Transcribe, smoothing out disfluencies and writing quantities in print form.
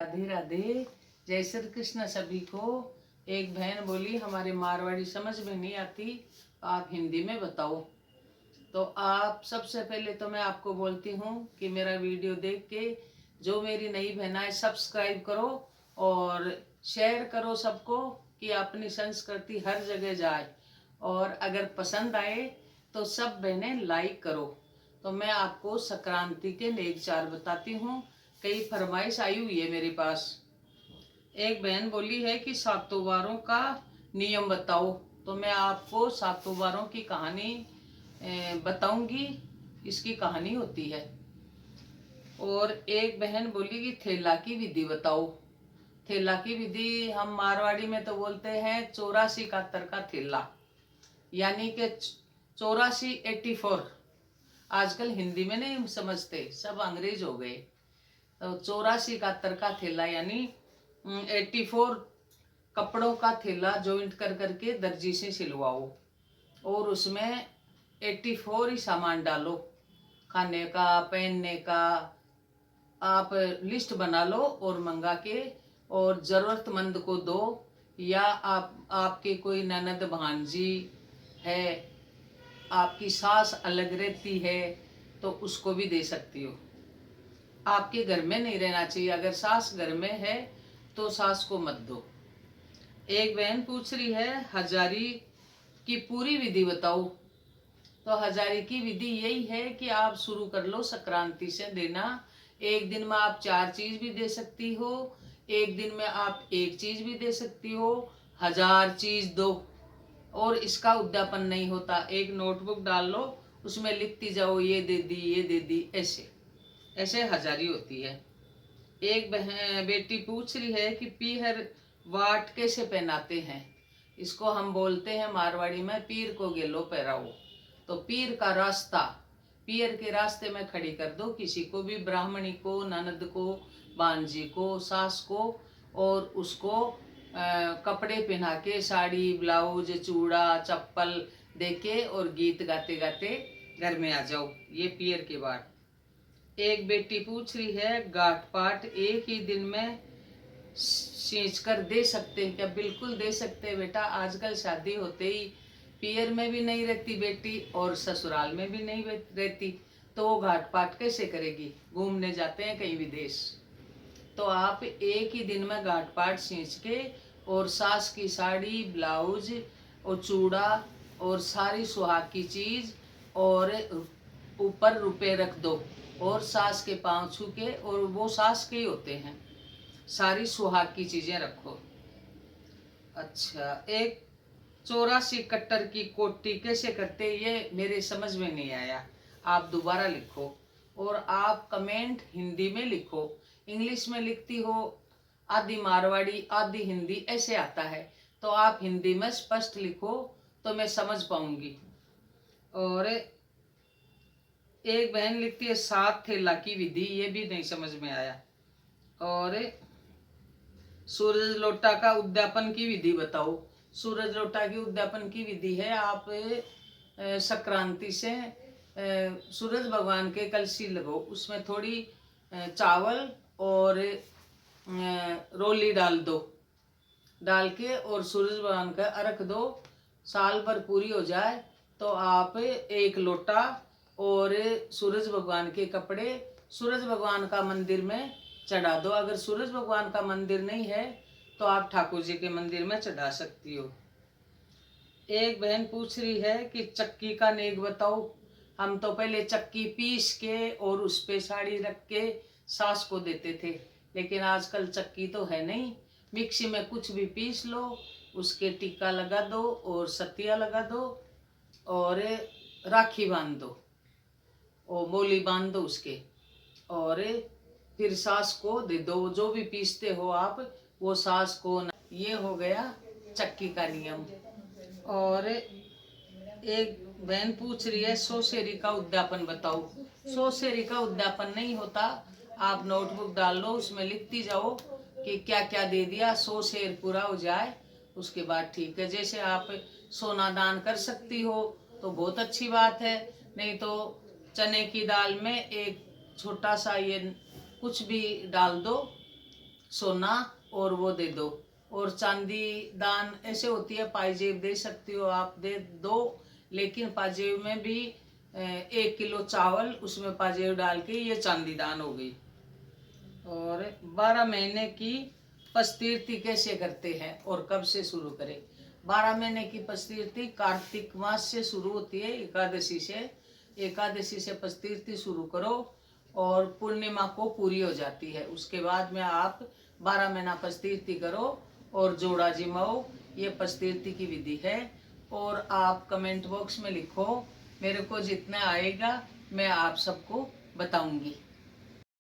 राधे राधे। जय श्री कृष्ण सभी को। एक बहन बोली हमारे मारवाड़ी समझ में नहीं आती, आप हिंदी में बताओ। तो आप सबसे पहले तो मैं आपको बोलती हूँ कि मेरा वीडियो देख के जो मेरी नई बहनाएं सब्सक्राइब करो और शेयर करो सबको, कि अपनी संस्कृति हर जगह जाए। और अगर पसंद आए तो सब बहनें लाइक करो। तो मैं आपको संक्रांति के नेक चार बताती हूँ। कई फरमाइश आई हुई है मेरे पास। एक बहन बोली है कि सातों वारों का नियम बताओ। तो मैं आपको सातों वारों की कहानी बताऊंगी। इसकी कहानी होती है। और एक बहन बोली कि थेला की विधि बताओ। थेला की विधि हम मारवाड़ी में तो बोलते हैं 84 कातर का थेला, यानी कि 84 84। आजकल हिंदी में नहीं समझते, सब अंग्रेज हो गए। तो 84 कातर का थैला यानी 84 कपड़ों का थैला जॉइंट कर करके दर्जी से सिलवाओ और उसमें 84 ही सामान डालो। खाने का, पहनने का आप लिस्ट बना लो और मंगा के और जरूरतमंद को दो। या आपके कोई ननद भांजी है, आपकी सास अलग रहती है तो उसको भी दे सकती हो। आपके घर में नहीं रहना चाहिए। अगर सास घर में है तो सास को मत दो। एक बहन पूछ रही है हजारी की पूरी विधि बताओ। तो हजारी की विधि यही है कि आप शुरू कर लो संक्रांति से देना। एक दिन में आप 4 चीज भी दे सकती हो, एक दिन में आप 1 चीज भी दे सकती हो। 1000 चीज दो और इसका उद्यापन नहीं होता। एक नोटबुक डाल लो, उसमें लिखती जाओ ये दे दी, ये दे दी, ऐसे ऐसे हजारी होती है। एक बहन बेटी पूछ रही है कि पीहर वाट कैसे पहनाते हैं। इसको हम बोलते हैं मारवाड़ी में पीर को गेलो पहराओ। तो पीर का रास्ता, पीर के रास्ते में खड़ी कर दो किसी को भी, ब्राह्मणी को, ननद को, बांजी को, सास को, और उसको कपड़े पहना के, साड़ी, ब्लाउज, चूड़ा, चप्पल देके और गीत गाते गाते घर में आ जाओ। ये पीर के बाद। एक बेटी पूछ रही है गांठ पाठ एक ही दिन में सींच कर दे सकते हैं क्या। बिल्कुल दे सकते हैं बेटा। आजकल शादी होते ही पियर में भी नहीं रहती बेटी और ससुराल में भी नहीं रहती, तो वो घाट पाट कैसे करेगी। घूमने जाते हैं कहीं विदेश, तो आप एक ही दिन में घाट पाट सींच के और सास की साड़ी, ब्लाउज और चूड़ा और सारी सुहाग की चीज और ऊपर रुपए रख दो और सास के पांव छू के, और वो सास के ही होते हैं, सारी सुहाग की चीजें रखो। अच्छा, एक 84 कट्टर की कोटी कैसे करते, ये मेरे समझ में नहीं आया। आप दोबारा लिखो और आप कमेंट हिंदी में लिखो। इंग्लिश में लिखती हो, आधी मारवाड़ी आधी हिंदी ऐसे आता है, तो आप हिंदी में स्पष्ट लिखो तो मैं समझ पाऊंगी। और एक बहन लिखती है 7 थैला की विधि, ये भी नहीं समझ में आया। और सूरज लोटा का उद्यापन की विधि बताओ। सूरज लोटा की उद्यापन की विधि है, आप संक्रांति से सूरज भगवान के कलशी लगो, उसमें थोड़ी चावल और रोली डाल दो, डाल के और सूरज भगवान का अर्घ दो। साल भर पूरी हो जाए तो आप 1 लोटा और सूरज भगवान के कपड़े सूरज भगवान का मंदिर में चढ़ा दो। अगर सूरज भगवान का मंदिर नहीं है तो आप ठाकुर जी के मंदिर में चढ़ा सकती हो। एक बहन पूछ रही है कि चक्की का नेक बताओ। हम तो पहले चक्की पीस के और उस पे साड़ी रख के सास को देते थे, लेकिन आजकल चक्की तो है नहीं। मिक्सी में कुछ भी पीस लो, उसके टीका लगा दो और सतिया लगा दो और राखी बांध दो और मोली बांध दो उसके, और फिर सास को दे दो। जो भी पीसते हो आप वो सास को। ये हो गया चक्की का नियम। और एक बहन पूछ रही है सौसेरी का उद्यापन बताओ। सौसेरी का उद्यापन नहीं होता। आप नोटबुक डाल लो, उसमें लिखती जाओ कि क्या क्या दे दिया, 100 शेर पूरा हो जाए उसके बाद ठीक है। जैसे आप सोना दान कर सकती हो तो बहुत अच्छी बात है, नहीं तो चने की दाल में एक छोटा सा ये कुछ भी डाल दो सोना और वो दे दो। और चांदी दान ऐसे होती है, पाजेब दे सकती हो आप, दे दो, लेकिन पाजेब में भी 1 किलो चावल उसमें पाजेब डाल के ये चांदी दान हो गई। और 12 महीने की पस्तीर्थी कैसे करते हैं और कब से शुरू करें? 12 महीने की पस्तीर्थी कार्तिक मास से शुरू होती है, एकादशी से पस्तीर्थी शुरू करो और पूर्णिमा को पूरी हो जाती है। उसके बाद में आप 12 महीना पस्तीर्थी करो और जोड़ा जिमाओ। ये पस्तीर्थी की विधि है। और आप कमेंट बॉक्स में लिखो, मेरे को जितना आएगा मैं आप सबको बताऊंगी।